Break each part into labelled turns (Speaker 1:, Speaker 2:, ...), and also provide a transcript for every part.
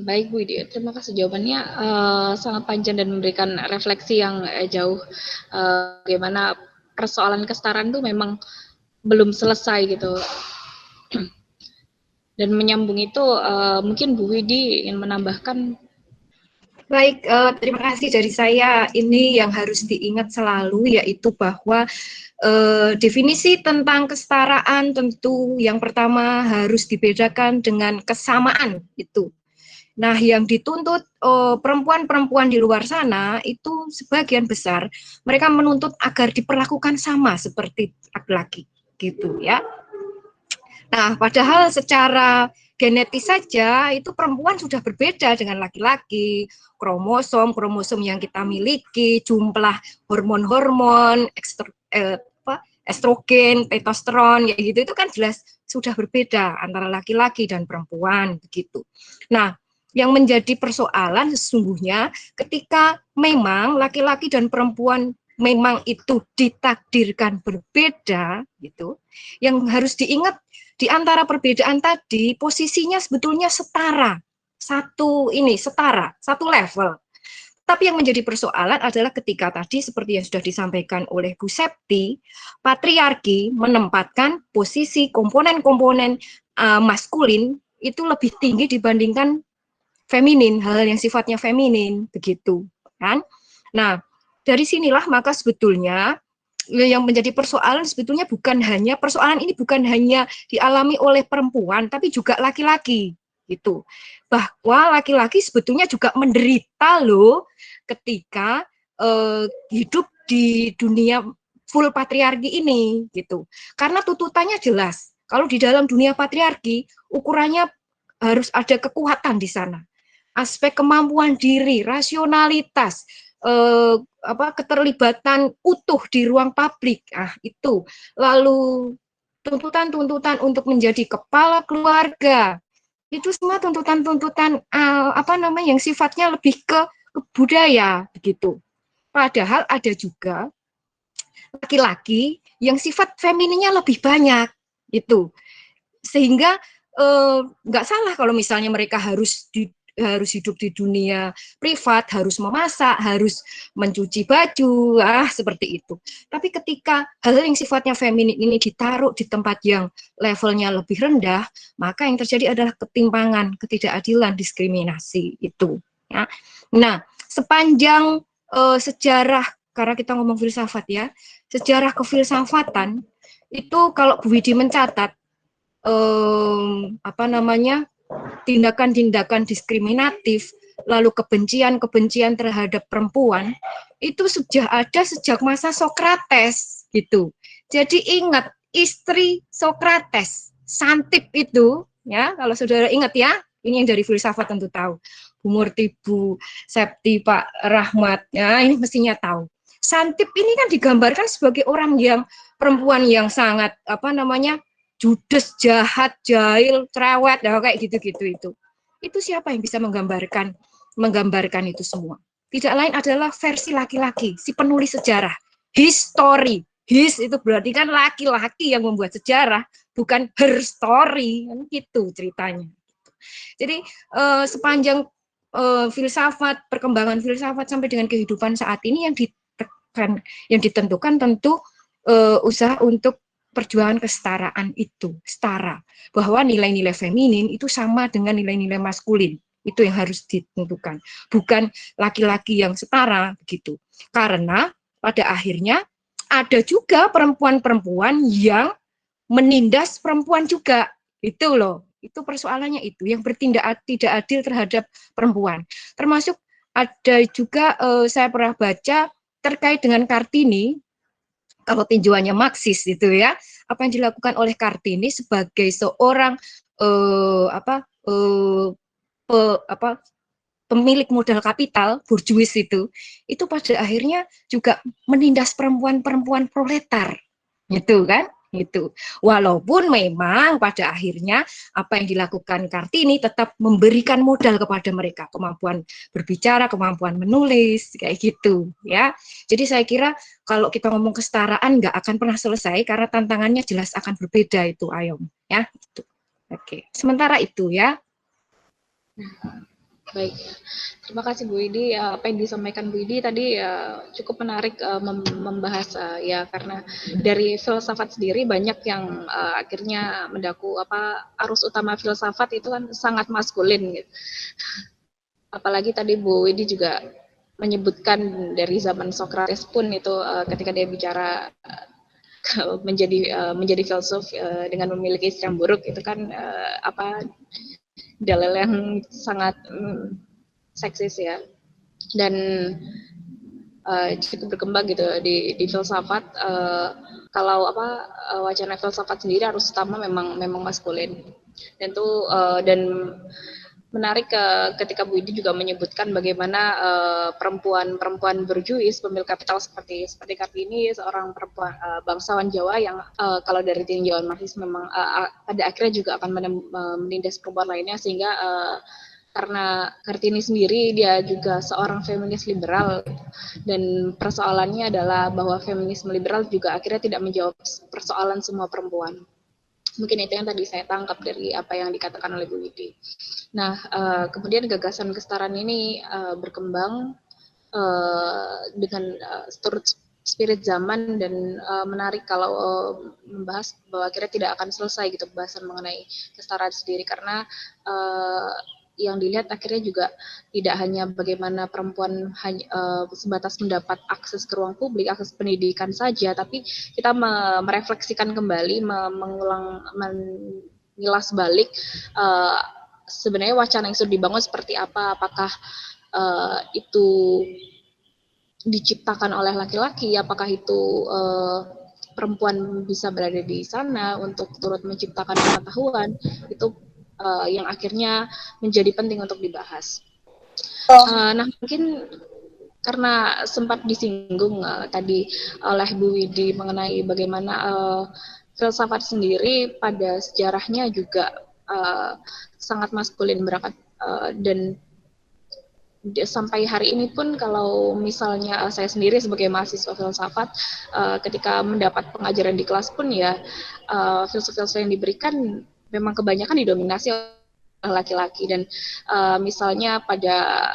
Speaker 1: Baik Bu Ide, terima kasih jawabannya sangat panjang dan memberikan refleksi yang jauh bagaimana persoalan kesetaraan itu memang belum selesai gitu. Dan menyambung itu mungkin Bu Widi ingin menambahkan.
Speaker 2: Baik, terima kasih dari saya. Ini yang harus diingat selalu, yaitu bahwa definisi tentang kesetaraan tentu yang pertama harus dibedakan dengan kesamaan itu. Nah, yang dituntut perempuan-perempuan di luar sana itu sebagian besar mereka menuntut agar diperlakukan sama seperti laki-laki, gitu ya. Nah, padahal secara genetis saja itu perempuan sudah berbeda dengan laki-laki. Kromosom yang kita miliki, jumlah hormon-hormon, estrogen, testosteron, ya gitu, itu kan jelas sudah berbeda antara laki-laki dan perempuan begitu. Nah, yang menjadi persoalan sesungguhnya ketika memang laki-laki dan perempuan memang itu ditakdirkan berbeda gitu. Yang harus diingat di antara perbedaan tadi posisinya sebetulnya setara. Setara, satu level. Tapi yang menjadi persoalan adalah ketika tadi seperti yang sudah disampaikan oleh Bu Septi, patriarki menempatkan posisi komponen-komponen maskulin itu lebih tinggi dibandingkan feminin, hal yang sifatnya feminin, begitu kan. Nah, dari sinilah maka sebetulnya yang menjadi persoalan sebetulnya persoalan ini bukan hanya dialami oleh perempuan tapi juga laki-laki gitu. Bahwa laki-laki sebetulnya juga menderita loh ketika hidup di dunia full patriarki ini gitu. Karena tuntutannya jelas. Kalau di dalam dunia patriarki ukurannya harus ada kekuatan di sana. Aspek kemampuan diri, rasionalitas, keterlibatan utuh di ruang publik, itu. Lalu tuntutan-tuntutan untuk menjadi kepala keluarga, itu semua tuntutan-tuntutan yang sifatnya lebih ke budaya begitu. Padahal ada juga laki-laki yang sifat femininnya lebih banyak itu, sehingga nggak salah kalau misalnya mereka harus hidup di dunia privat, harus memasak, harus mencuci baju, seperti itu. Tapi ketika hal yang sifatnya feminin ini ditaruh di tempat yang levelnya lebih rendah, maka yang terjadi adalah ketimpangan, ketidakadilan, diskriminasi itu. Ya. Nah, sepanjang sejarah, karena kita ngomong filsafat ya, sejarah kefilsafatan itu kalau Bu Widi mencatat tindakan-tindakan diskriminatif, lalu kebencian terhadap perempuan, itu sudah ada sejak masa Sokrates gitu. Jadi ingat istri Sokrates, Santip itu, ya kalau saudara ingat ya, ini yang dari filsafat tentu tahu. Bu Murti, Bu Septi, Pak Rahmat, ya ini mestinya tahu. Santip ini kan digambarkan sebagai orang yang perempuan yang sangat judes, jahat, jahil, cerewet, kayak gitu-gitu itu. Itu siapa yang bisa menggambarkan itu semua? Tidak lain adalah versi laki-laki, si penulis sejarah. History. His itu berarti kan laki-laki yang membuat sejarah, bukan her story. Gitu ceritanya. Jadi sepanjang filsafat, perkembangan filsafat sampai dengan kehidupan saat ini yang ditentukan tentu usaha untuk perjuangan kesetaraan itu, setara. Bahwa nilai-nilai feminin itu sama dengan nilai-nilai maskulin. Itu yang harus ditentukan. Bukan laki-laki yang setara, begitu. Karena pada akhirnya ada juga perempuan-perempuan yang menindas perempuan juga. Itu loh. Itu persoalannya itu, yang bertindak tidak adil terhadap perempuan. Termasuk ada juga saya pernah baca terkait dengan Kartini, kalau tinjauannya Marxis itu ya, apa yang dilakukan oleh Kartini sebagai seorang pemilik modal kapital burjuis itu pada akhirnya juga menindas perempuan-perempuan proletar, gitu kan? Itu walaupun memang pada akhirnya apa yang dilakukan Kartini tetap memberikan modal kepada mereka, kemampuan berbicara, kemampuan menulis, kayak gitu ya. Jadi saya kira kalau kita ngomong kesetaraan nggak akan pernah selesai karena tantangannya jelas akan berbeda itu, Ayom ya. Itu. Oke, sementara itu ya.
Speaker 1: Baik, terima kasih Bu Widi. Apa yang disampaikan Bu Widi tadi cukup menarik membahas ya, karena dari filsafat sendiri banyak yang akhirnya mendaku apa arus utama filsafat itu kan sangat maskulin gitu. Apalagi tadi Bu Widi juga menyebutkan dari zaman Socrates pun itu ketika dia bicara menjadi filsuf dengan memiliki istri yang buruk itu kan apa dalil yang sangat seksis ya, dan cukup berkembang gitu di filsafat. Kalau apa wacana filsafat sendiri harus utama memang maskulin, dan tuh dan menarik ketika Bu Widi juga menyebutkan bagaimana perempuan berjuis pemilik kapital seperti Kartini, seorang perempuan bangsawan Jawa yang kalau dari tinjauan Marxis memang pada akhirnya juga akan menindas perempuan lainnya, sehingga karena Kartini sendiri dia juga seorang feminis liberal, dan persoalannya adalah bahwa feminisme liberal juga akhirnya tidak menjawab persoalan semua perempuan. Mungkin itu yang tadi saya tangkap dari apa yang dikatakan oleh Bu Widi. Nah, kemudian gagasan kesetaraan ini berkembang dengan spirit zaman, dan menarik kalau membahas bahwa akhirnya tidak akan selesai gitu pembahasan mengenai kesetaraan sendiri, karena yang dilihat akhirnya juga tidak hanya bagaimana perempuan sebatas mendapat akses ke ruang publik, akses pendidikan saja, tapi kita merefleksikan kembali, mengilas balik sebenarnya wacana yang sudah dibangun seperti apa, apakah itu diciptakan oleh laki-laki, apakah itu perempuan bisa berada di sana untuk turut menciptakan pengetahuan, itu yang akhirnya menjadi penting untuk dibahas. Nah, mungkin karena sempat disinggung tadi oleh Bu Widi mengenai bagaimana filsafat sendiri pada sejarahnya juga sangat maskulin berangkat, dan sampai hari ini pun kalau misalnya saya sendiri sebagai mahasiswa filsafat ketika mendapat pengajaran di kelas pun ya filsuf-filsuf yang diberikan memang kebanyakan didominasi oleh laki-laki, dan misalnya pada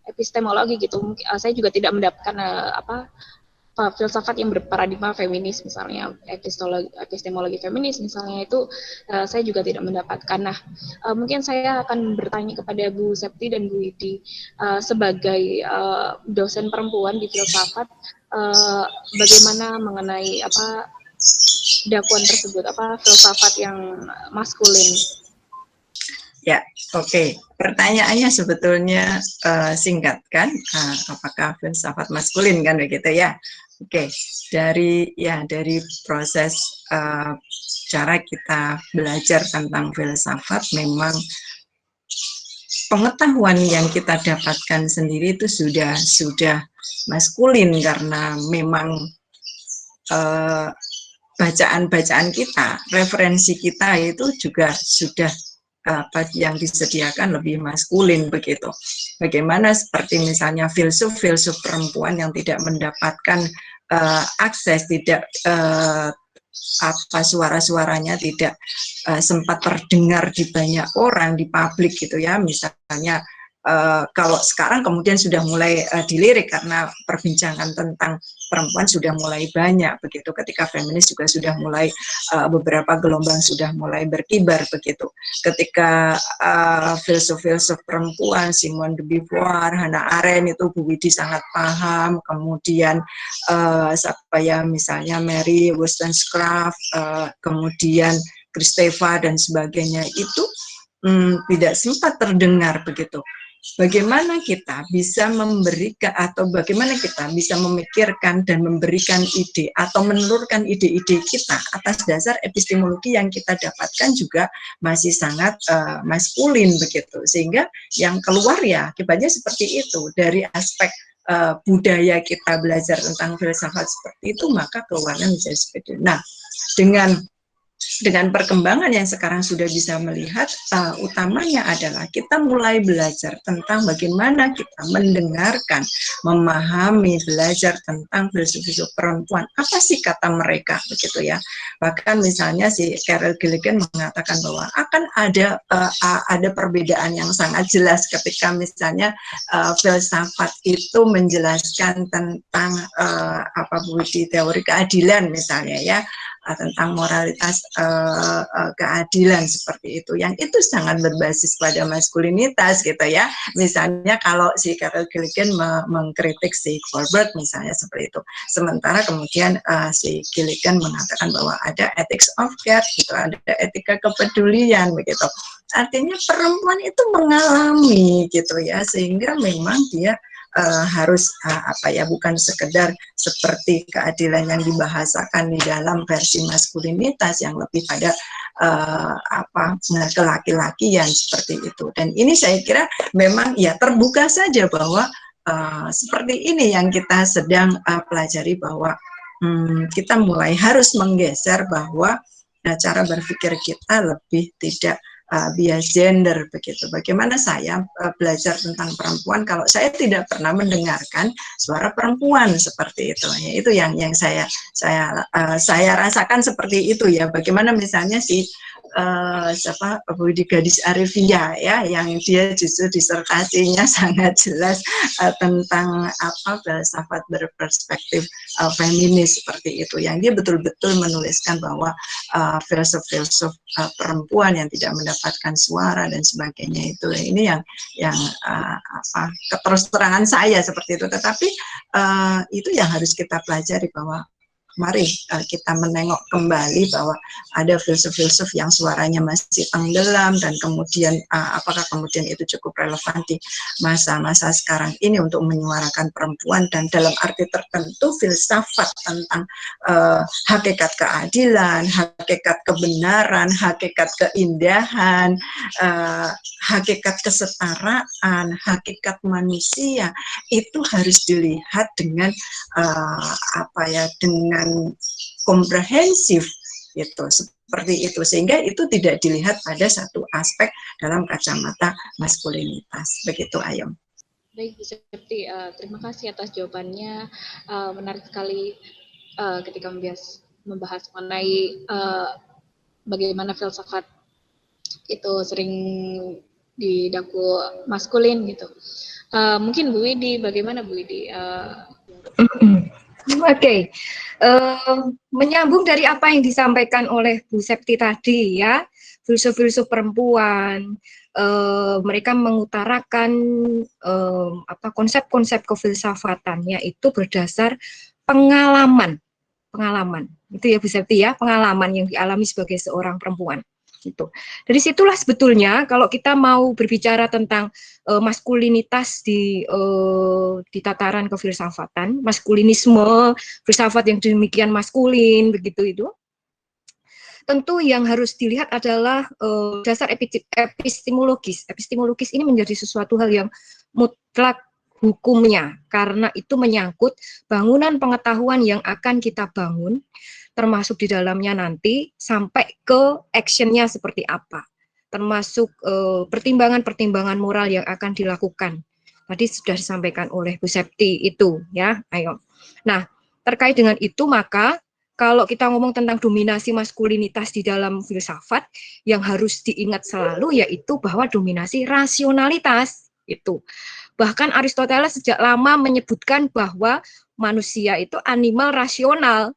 Speaker 1: epistemologi gitu, saya juga tidak mendapatkan filsafat yang berparadigma feminis, misalnya epistemologi feminis misalnya, itu saya juga tidak mendapatkan. Nah, mungkin saya akan bertanya kepada Bu Septi dan Bu Widi sebagai dosen perempuan di filsafat, bagaimana mengenai dakwaan tersebut, filsafat yang maskulin.
Speaker 3: Ya, oke. Pertanyaannya sebetulnya singkat kan, apakah filsafat maskulin kan begitu ya? Oke, dari proses cara kita belajar tentang filsafat, memang pengetahuan yang kita dapatkan sendiri itu sudah maskulin, karena memang bacaan-bacaan kita, referensi kita itu juga sudah yang disediakan lebih maskulin begitu. Bagaimana seperti misalnya filsuf perempuan yang tidak mendapatkan akses, tidak suara-suaranya tidak sempat terdengar di banyak orang, di publik gitu ya, misalnya. Kalau sekarang kemudian sudah mulai dilirik karena perbincangan tentang perempuan sudah mulai banyak begitu, ketika feminis juga sudah mulai beberapa gelombang sudah mulai berkibar begitu, ketika filsuf-filsuf perempuan Simone de Beauvoir, Hannah Arendt itu Bu Widi sangat paham, kemudian misalnya Mary Wollstonecraft, kemudian Kristeva dan sebagainya, itu tidak sempat terdengar begitu. Bagaimana kita bisa memberikan, atau bagaimana kita bisa memikirkan dan memberikan ide atau menelurkan ide-ide kita atas dasar epistemologi yang kita dapatkan juga masih sangat maskulin begitu, sehingga yang keluar ya akibatnya seperti itu. Dari aspek budaya kita belajar tentang filsafat seperti itu, maka keluarnya menjadi seperti itu. Nah, dengan perkembangan yang sekarang sudah bisa melihat, utamanya adalah kita mulai belajar tentang bagaimana kita mendengarkan, memahami, belajar tentang filsuf-filsuf perempuan. Apa sih kata mereka begitu ya? Bahkan misalnya si Carol Gilligan mengatakan bahwa akan ada perbedaan yang sangat jelas ketika misalnya filsafat itu menjelaskan tentang apa di teori keadilan misalnya ya, tentang moralitas keadilan seperti itu, yang itu sangat berbasis pada maskulinitas gitu ya. Misalnya kalau si Carol Gilligan mengkritik si Colbert misalnya seperti itu, sementara kemudian si Gilligan mengatakan bahwa ada ethics of care gitu, ada etika kepedulian begitu. Artinya perempuan itu mengalami gitu ya, sehingga memang dia harus apa ya, bukan sekedar seperti keadilan yang dibahasakan di dalam versi maskulinitas yang lebih pada apa kelaki-lakian seperti itu. Dan ini saya kira memang ya terbuka saja bahwa seperti ini yang kita sedang pelajari, bahwa kita mulai harus menggeser bahwa cara berpikir kita lebih tidak bias gender begitu. Bagaimana saya belajar tentang perempuan kalau saya tidak pernah mendengarkan suara perempuan seperti itu. Ya, itu yang saya rasakan seperti itu ya. Bagaimana misalnya si siapa Budi Gadis Arifia ya, yang dia justru disertasinya sangat jelas tentang apa filsafat berperspektif feminis seperti itu, yang dia betul-betul menuliskan bahwa filsuf-filsuf perempuan yang tidak mendapatkan suara dan sebagainya itu, ini yang apa terus terangan saya seperti itu. Tetapi itu yang harus kita pelajari, bahwa mari kita menengok kembali bahwa ada filsuf-filsuf yang suaranya masih tenggelam, dan kemudian apakah kemudian itu cukup relevan di masa-masa sekarang ini untuk menyuarakan perempuan, dan dalam arti tertentu filsafat tentang hakikat keadilan, hakikat kebenaran, hakikat keindahan, hakikat kesetaraan, hakikat manusia, itu harus dilihat dengan apa ya, dengan komprehensif gitu, seperti itu, sehingga itu tidak dilihat pada satu aspek dalam kacamata maskulinitas. Begitu, Ayom.
Speaker 1: Baik, Bu Septi, terima kasih atas jawabannya. Menarik sekali ketika membahas mengenai bagaimana filsafat itu sering didakwa maskulin gitu. Mungkin Bu Widi, bagaimana Bu Widi?
Speaker 2: Oke, menyambung dari apa yang disampaikan oleh Bu Septi tadi ya, filsuf-filsuf perempuan, mereka mengutarakan konsep-konsep kefilsafatan, yaitu berdasar pengalaman itu ya Bu Septi ya, pengalaman yang dialami sebagai seorang perempuan. Gitu. Dari situlah sebetulnya kalau kita mau berbicara tentang maskulinitas di tataran kefilsafatan, maskulinisme, filsafat yang demikian maskulin begitu itu, tentu yang harus dilihat adalah dasar epistemologis. Epistemologis ini menjadi sesuatu hal yang mutlak hukumnya, karena itu menyangkut bangunan pengetahuan yang akan kita bangun, termasuk di dalamnya nanti sampai ke actionnya seperti apa, termasuk pertimbangan-pertimbangan moral yang akan dilakukan. Tadi sudah disampaikan oleh Bu Septi itu ya, ayo. Nah, terkait dengan itu maka kalau kita ngomong tentang dominasi maskulinitas di dalam filsafat, yang harus diingat selalu yaitu bahwa dominasi rasionalitas itu. Bahkan Aristoteles sejak lama menyebutkan bahwa manusia itu animal rasional.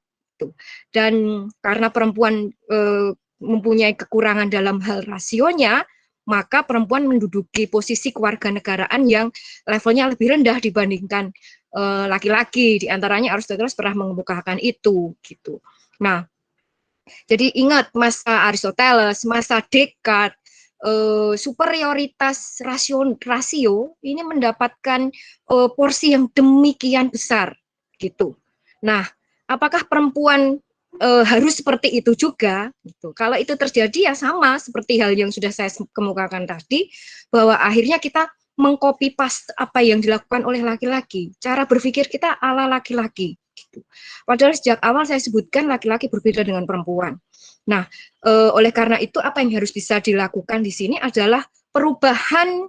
Speaker 2: Dan karena perempuan mempunyai kekurangan dalam hal rasionya, maka perempuan menduduki posisi kewarganegaraan yang levelnya lebih rendah dibandingkan laki-laki. Di antaranya Aristoteles pernah mengemukakan itu, gitu. Nah, jadi ingat masa Aristoteles, masa Descartes, superioritas rasio ini mendapatkan porsi yang demikian besar, gitu. Nah, apakah perempuan harus seperti itu juga? Gitu. Kalau itu terjadi ya sama seperti hal yang sudah saya kemukakan tadi, bahwa akhirnya kita mengcopy paste apa yang dilakukan oleh laki-laki. Cara berpikir kita ala laki-laki. Gitu. Padahal sejak awal saya sebutkan laki-laki berbeda dengan perempuan. Nah, oleh karena itu apa yang harus bisa dilakukan di sini adalah perubahan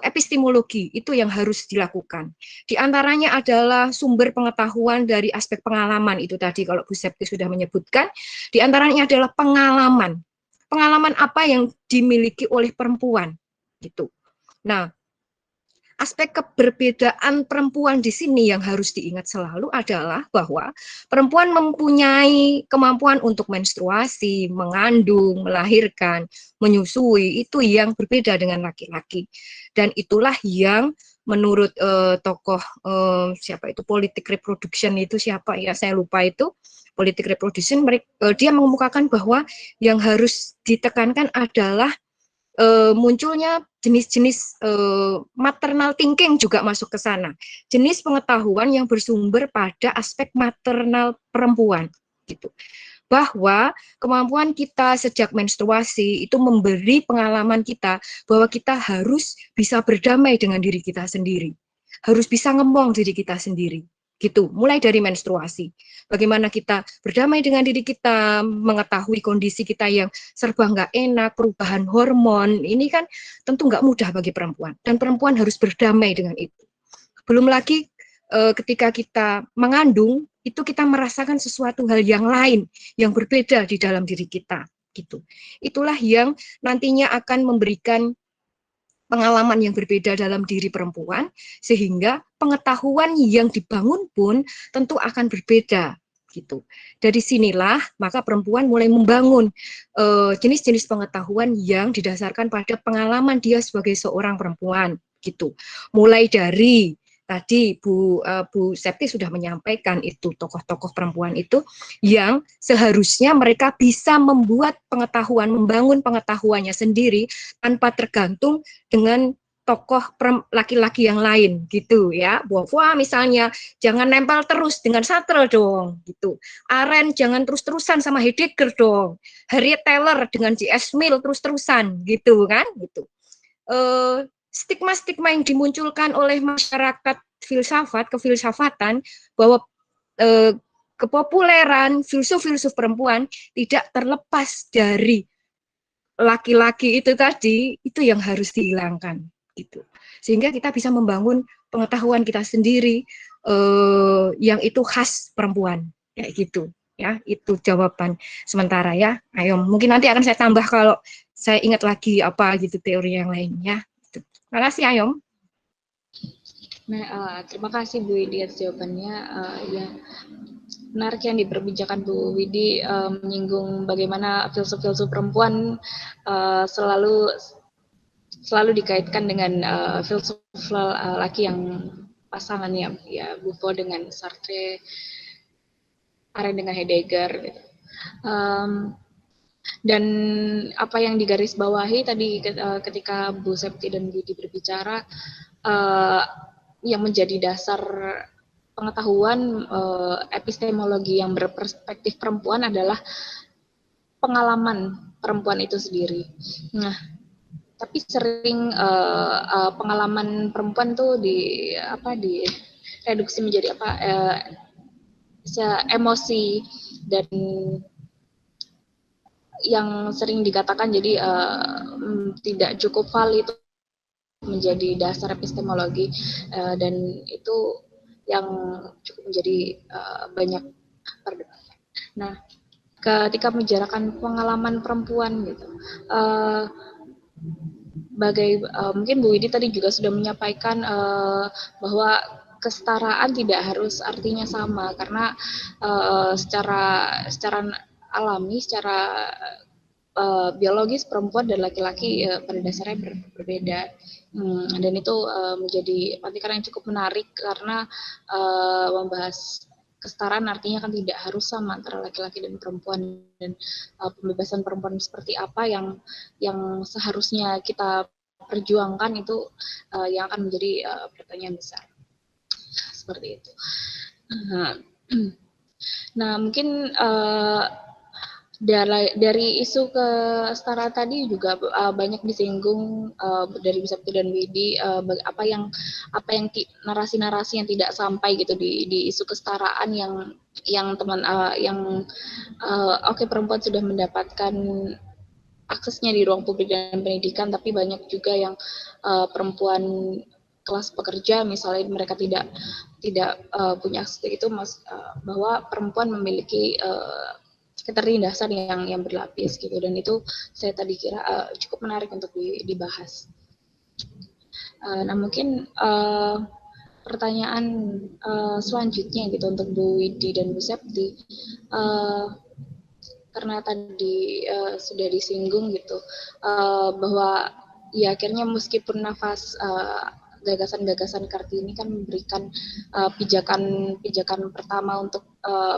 Speaker 2: epistemologi itu yang harus dilakukan. Di antaranya adalah sumber pengetahuan dari aspek pengalaman itu tadi kalau Bu Septi sudah menyebutkan. Di antaranya adalah pengalaman. Pengalaman apa yang dimiliki oleh perempuan gitu. Nah, aspek keberbedaan perempuan di sini yang harus diingat selalu adalah bahwa perempuan mempunyai kemampuan untuk menstruasi, mengandung, melahirkan, menyusui, itu yang berbeda dengan laki-laki. Dan itulah yang menurut tokoh siapa itu politik reproduction itu siapa ya, saya lupa itu, politik reproduction, dia mengemukakan bahwa yang harus ditekankan adalah munculnya jenis-jenis maternal thinking juga masuk ke sana. Jenis pengetahuan yang bersumber pada aspek maternal perempuan gitu. Bahwa kemampuan kita sejak menstruasi itu memberi pengalaman kita bahwa kita harus bisa berdamai dengan diri kita sendiri. Harus bisa ngomong diri kita sendiri. Gitu, mulai dari menstruasi. Bagaimana kita berdamai dengan diri kita, mengetahui kondisi kita yang serba nggak enak, perubahan hormon, ini kan tentu nggak mudah bagi perempuan. Dan perempuan harus berdamai dengan itu. Belum lagi ketika kita mengandung, itu kita merasakan sesuatu hal yang lain, yang berbeda di dalam diri kita. Gitu. Itulah yang nantinya akan memberikan pengalaman yang berbeda dalam diri perempuan, sehingga pengetahuan yang dibangun pun tentu akan berbeda gitu. Dari sinilah maka perempuan mulai membangun jenis-jenis pengetahuan yang didasarkan pada pengalaman dia sebagai seorang perempuan gitu. Mulai dari tadi Bu Septi sudah menyampaikan itu tokoh-tokoh perempuan itu yang seharusnya mereka bisa membuat pengetahuan, membangun pengetahuannya sendiri tanpa tergantung dengan tokoh laki-laki yang lain gitu ya. Beauvoir misalnya jangan nempel terus dengan Sartre dong gitu. Arendt jangan terus-terusan sama Heidegger dong. Harriet Taylor dengan J.S. Mill terus-terusan gitu kan gitu. Stigma-stigma yang dimunculkan oleh masyarakat filsafat, kefilsafatan bahwa kepopuleran filsuf-filsuf perempuan tidak terlepas dari laki-laki itu tadi, itu yang harus dihilangkan gitu. Sehingga kita bisa membangun pengetahuan kita sendiri yang itu khas perempuan kayak gitu ya. Itu jawaban sementara ya. Ayo mungkin nanti akan saya tambah kalau saya ingat lagi apa gitu teori yang lainnya. Terima kasih Ayom.
Speaker 1: Nah, terima kasih Bu Widi atas jawabannya. Ya, menarik yang diperbincangkan Bu Widi menyinggung bagaimana filsuf-filsuf perempuan selalu dikaitkan dengan filsuf laki yang pasangannya ya Buffo dengan Sartre, Arendt dengan Heidegger gitu. Dan apa yang digarisbawahi tadi ketika Bu Septi dan Widi berbicara yang menjadi dasar pengetahuan epistemologi yang berperspektif perempuan adalah pengalaman perempuan itu sendiri. Nah, tapi sering pengalaman perempuan tuh direduksi menjadi emosi dan yang sering dikatakan jadi tidak cukup valid menjadi dasar epistemologi dan itu yang cukup menjadi banyak perdebatan. Nah, ketika membicarakan pengalaman perempuan gitu, mungkin Bu Widi tadi juga sudah menyampaikan bahwa kesetaraan tidak harus artinya sama karena secara alami, secara biologis perempuan dan laki-laki pada dasarnya berbeda. Dan itu menjadi pemikiran yang cukup menarik karena membahas kesetaraan artinya kan tidak harus sama antara laki-laki dan perempuan, dan pembebasan perempuan seperti apa yang seharusnya kita perjuangkan itu yang akan menjadi pertanyaan besar seperti itu. Nah mungkin dari isu kesetaraan tadi juga banyak disinggung dari Septi dan Widi apa yang narasi-narasi yang tidak sampai gitu di isu kesetaraan yang perempuan sudah mendapatkan aksesnya di ruang publik dan pendidikan, tapi banyak juga yang perempuan kelas pekerja misalnya mereka tidak punya akses itu, bahwa perempuan memiliki ketertindasan yang berlapis gitu, dan itu saya tadi kira cukup menarik untuk dibahas. Nah mungkin pertanyaan selanjutnya gitu untuk Bu Widi dan Bu Septi, karena tadi sudah disinggung gitu bahwa ya akhirnya meskipun nafas gagasan-gagasan Kartini kan memberikan pijakan pertama untuk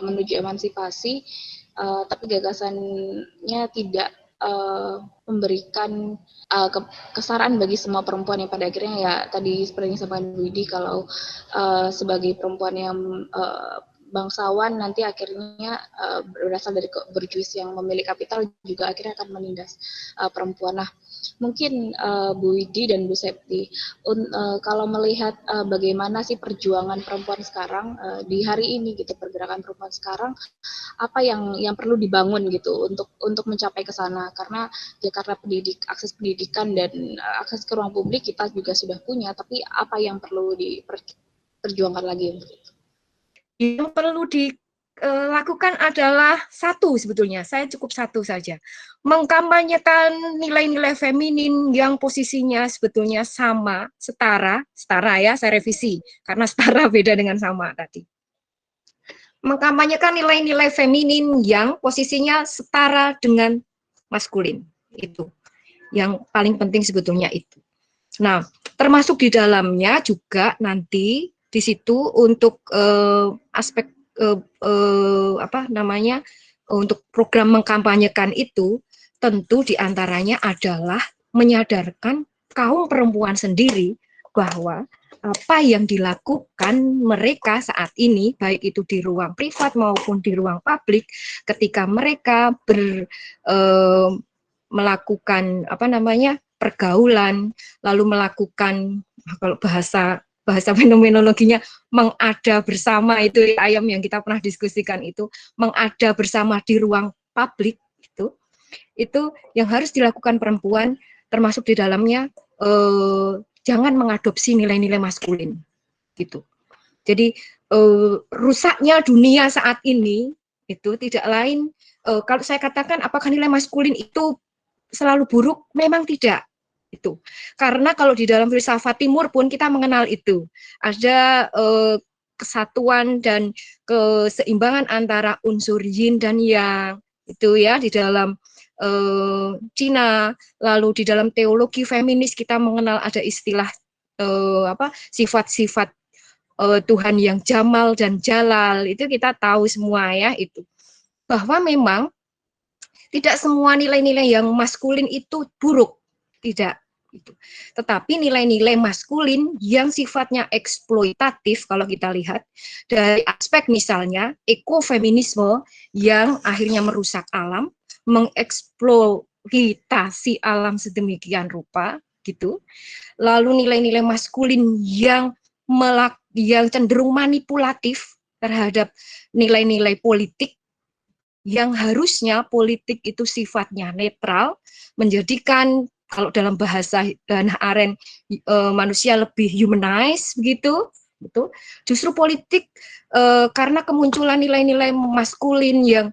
Speaker 1: menuju emansipasi, tapi gagasannya tidak memberikan kesetaraan bagi semua perempuan, yang pada akhirnya ya tadi seperti yang disampaikan Bu Widi, kalau sebagai perempuan yang bangsawan nanti akhirnya berasal dari berjuis yang memiliki kapital juga akhirnya akan menindas perempuan. Nah mungkin Bu Widi dan Bu Septi, kalau melihat bagaimana sih perjuangan perempuan sekarang di hari ini gitu, pergerakan perempuan sekarang, apa yang perlu dibangun gitu untuk mencapai ke sana, karena Jakarta akses pendidikan dan akses ke ruang publik kita juga sudah punya, tapi apa yang perlu diperjuangkan lagi untuk itu?
Speaker 2: Yang perlu dilakukan adalah satu, sebetulnya saya cukup satu saja, mengkampanyekan nilai-nilai feminin yang posisinya sebetulnya sama, setara ya, saya revisi karena setara beda dengan sama tadi. Mengkampanyekan nilai-nilai feminin yang posisinya setara dengan maskulin, itu yang paling penting sebetulnya itu. Nah, termasuk di dalamnya juga nanti di situ untuk aspek apa namanya, untuk program mengkampanyekan itu tentu diantaranya adalah menyadarkan kaum perempuan sendiri bahwa apa yang dilakukan mereka saat ini, baik itu di ruang privat maupun di ruang publik, ketika mereka melakukan apa namanya pergaulan, lalu melakukan, kalau bahasa fenomenologinya mengada bersama, itu ayam yang kita pernah diskusikan itu, mengada bersama di ruang publik, itu yang harus dilakukan perempuan, termasuk di dalamnya jangan mengadopsi nilai-nilai maskulin gitu. Jadi rusaknya dunia saat ini itu tidak lain, kalau saya katakan apakah nilai maskulin itu selalu buruk, memang tidak. Itu karena kalau di dalam filsafat timur pun kita mengenal itu, ada kesatuan dan keseimbangan antara unsur yin dan yang, itu ya, di dalam Cina. Lalu di dalam teologi feminis kita mengenal ada istilah sifat-sifat Tuhan yang Jamal dan Jalal, itu kita tahu semua ya, itu bahwa memang tidak semua nilai-nilai yang maskulin itu buruk, tidak. Itu. Tetapi nilai-nilai maskulin yang sifatnya eksploitatif, kalau kita lihat dari aspek misalnya ekofeminisme yang akhirnya merusak alam, mengeksploitasi alam sedemikian rupa, gitu. Lalu nilai-nilai maskulin yang cenderung manipulatif terhadap nilai-nilai politik, yang harusnya politik itu sifatnya netral, menjadikan, kalau dalam bahasa Hannah Arendt, manusia lebih humanized begitu. Justru politik karena kemunculan nilai-nilai maskulin yang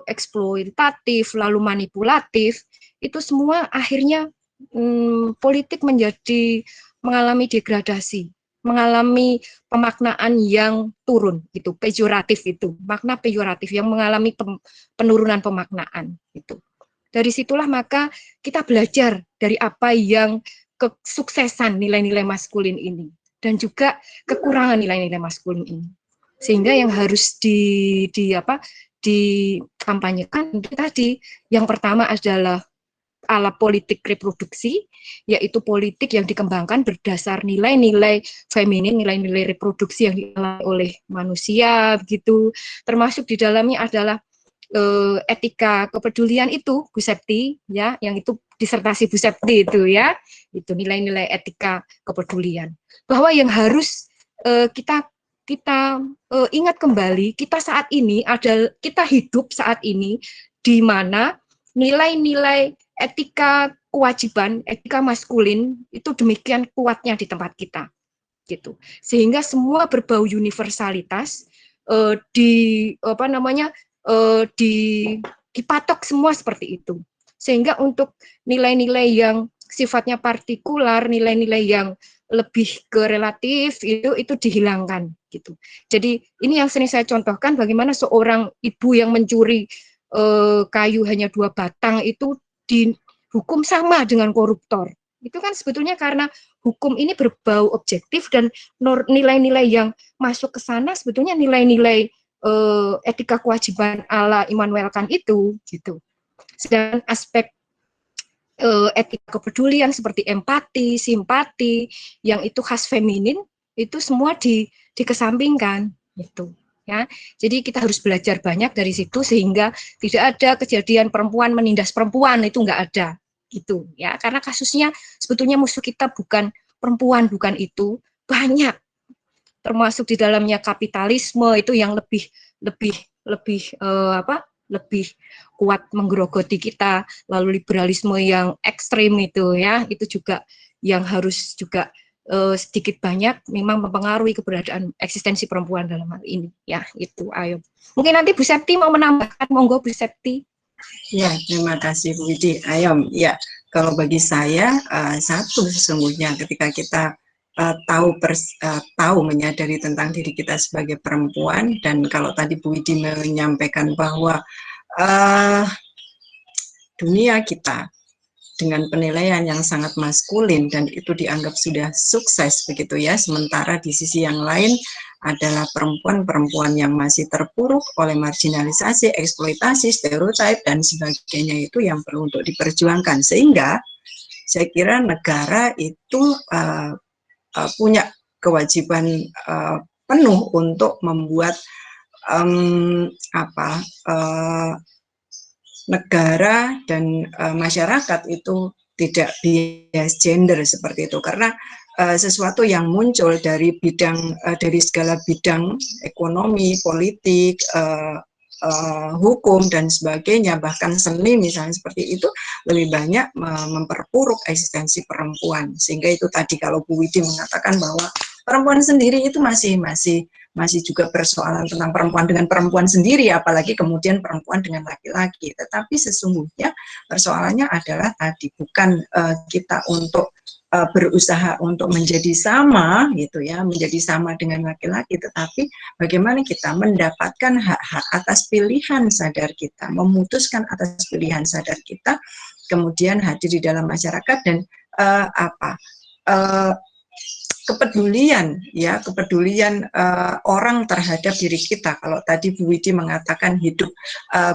Speaker 2: eksploitatif lalu manipulatif, itu semua akhirnya politik mengalami degradasi, mengalami pemaknaan yang turun, itu pejoratif, itu makna pejoratif yang mengalami penurunan pemaknaan itu. Dari situlah maka kita belajar dari apa yang kesuksesan nilai-nilai maskulin ini dan juga kekurangan nilai-nilai maskulin ini, sehingga yang harus dikampanyekan tadi, yang pertama adalah ala politik reproduksi, yaitu politik yang dikembangkan berdasar nilai-nilai feminin, nilai-nilai reproduksi yang dialami oleh manusia, begitu. Termasuk di dalamnya adalah etika kepedulian itu, Bu Septi, ya, yang itu disertasi Bu Septi itu ya, itu nilai-nilai etika kepedulian. Bahwa yang harus kita ingat kembali, kita saat ini kita hidup saat ini di mana nilai-nilai etika kewajiban, etika maskulin itu demikian kuatnya di tempat kita, gitu. Sehingga semua berbau universalitas, dipatok semua seperti itu. Sehingga untuk nilai-nilai yang sifatnya partikular, nilai-nilai yang lebih ke relatif itu dihilangkan, gitu. Jadi ini yang sering saya contohkan, bagaimana seorang ibu yang mencuri kayu hanya 2 batang itu dihukum sama dengan koruptor. Itu kan sebetulnya karena hukum ini berbau objektif dan nilai-nilai yang masuk ke sana sebetulnya nilai-nilai etika kewajiban ala Immanuel Kant itu, gitu. Sedangkan aspek etika kepedulian seperti empati, simpati, yang itu khas feminin, itu semua dikesampingkan, gitu. Ya, jadi kita harus belajar banyak dari situ sehingga tidak ada kejadian perempuan menindas perempuan, itu nggak ada, gitu ya. Karena kasusnya sebetulnya musuh kita bukan perempuan, bukan itu, banyak, termasuk di dalamnya kapitalisme itu yang lebih lebih kuat menggerogoti kita, lalu liberalisme yang ekstrim itu ya, itu juga yang harus juga sedikit banyak memang mempengaruhi keberadaan eksistensi perempuan dalam hal ini ya. Itu ayo. Mungkin nanti Bu Septi mau menambahkan, monggo Bu Septi.
Speaker 3: Ya, terima kasih Bu Widi. Ayo, ya, kalau bagi saya satu sesungguhnya ketika kita tahu menyadari tentang diri kita sebagai perempuan, dan kalau tadi Bu Widi menyampaikan bahwa dunia kita dengan penilaian yang sangat maskulin dan itu dianggap sudah sukses begitu ya, sementara di sisi yang lain adalah perempuan-perempuan yang masih terpuruk oleh marginalisasi, eksploitasi, stereotip dan sebagainya, itu yang perlu untuk diperjuangkan. Sehingga saya kira negara itu punya kewajiban penuh untuk membuat negara dan masyarakat itu tidak bias gender seperti itu, karena sesuatu yang muncul dari segala bidang ekonomi, politik, hukum dan sebagainya, bahkan seni misalnya seperti itu, lebih banyak memperburuk eksistensi perempuan. Sehingga itu tadi kalau Bu Widi mengatakan bahwa perempuan sendiri itu masih juga persoalan tentang perempuan dengan perempuan sendiri, apalagi kemudian perempuan dengan laki-laki. Tetapi sesungguhnya persoalannya adalah tadi bukan kita untuk berusaha untuk menjadi sama gitu ya, menjadi sama dengan laki-laki, tetapi bagaimana kita mendapatkan hak-hak atas pilihan sadar kita, memutuskan atas pilihan sadar kita, kemudian hadir di dalam masyarakat dan kepedulian ya, kepedulian orang terhadap diri kita. Kalau tadi Bu Widi mengatakan hidup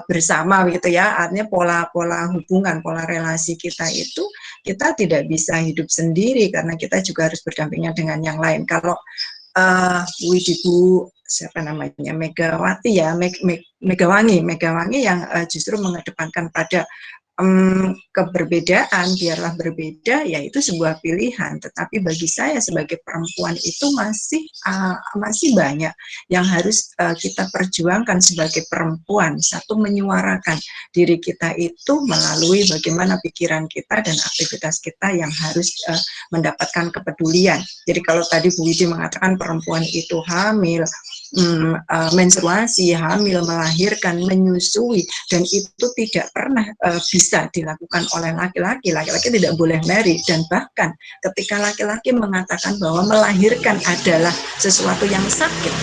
Speaker 3: bersama gitu ya, artinya pola hubungan, pola relasi kita itu kita tidak bisa hidup sendiri karena kita juga harus berdampingan dengan yang lain. Kalau Bu Widi, Bu siapa namanya, Megawati ya, Megawangi yang justru mengedepankan pada keberbedaan, biarlah berbeda, yaitu sebuah pilihan. Tetapi bagi saya sebagai perempuan itu masih banyak yang harus kita perjuangkan sebagai perempuan. Satu, menyuarakan diri kita itu melalui bagaimana pikiran kita dan aktivitas kita yang harus mendapatkan kepedulian. Jadi kalau tadi Bu Widi mengatakan perempuan itu hamil, menstruasi, hamil, melahirkan, menyusui, dan itu tidak pernah bisa dilakukan oleh laki-laki. Laki-laki tidak boleh married, dan bahkan ketika laki-laki mengatakan bahwa melahirkan adalah sesuatu yang sakit,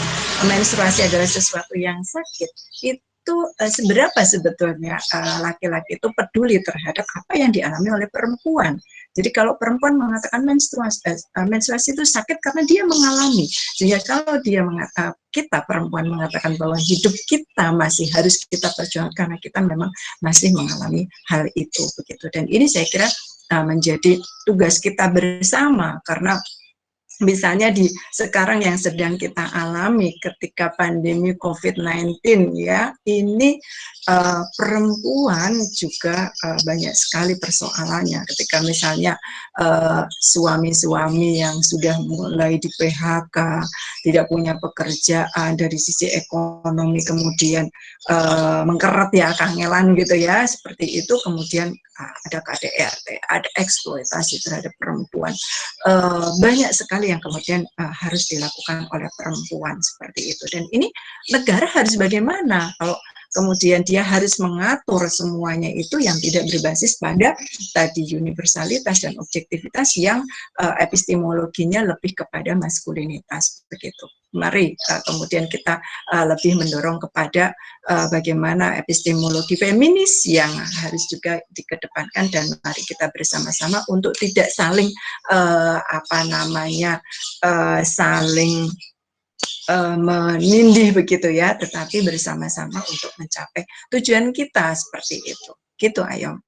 Speaker 3: menstruasi adalah sesuatu yang sakit, itu seberapa sebetulnya laki-laki itu peduli terhadap apa yang dialami oleh perempuan. Jadi kalau perempuan mengatakan menstruasi itu sakit karena dia mengalami, sehingga kalau kita perempuan mengatakan bahwa hidup kita masih harus kita perjuangkan karena kita memang masih mengalami hal itu begitu. Dan ini saya kira menjadi tugas kita bersama, karena Misalnya di sekarang yang sedang kita alami ketika pandemi COVID-19 ya, ini perempuan juga banyak sekali persoalannya ketika misalnya suami-suami yang sudah mulai di PHK, tidak punya pekerjaan dari sisi ekonomi, kemudian mengkeret ya, kangelan gitu ya, seperti itu, kemudian ada KDRT, ada eksploitasi terhadap perempuan. Banyak sekali yang kemudian harus dilakukan oleh perempuan seperti itu. Dan ini negara harus bagaimana kalau kemudian dia harus mengatur semuanya itu yang tidak berbasis pada tadi universalitas dan objektivitas yang epistemologinya lebih kepada maskulinitas begitu. Mari kemudian kita lebih mendorong kepada bagaimana epistemologi feminis yang harus juga dikedepankan, dan mari kita bersama-sama untuk tidak saling saling menindih begitu ya, tetapi bersama-sama untuk mencapai tujuan kita seperti itu. Gitu, Ayom.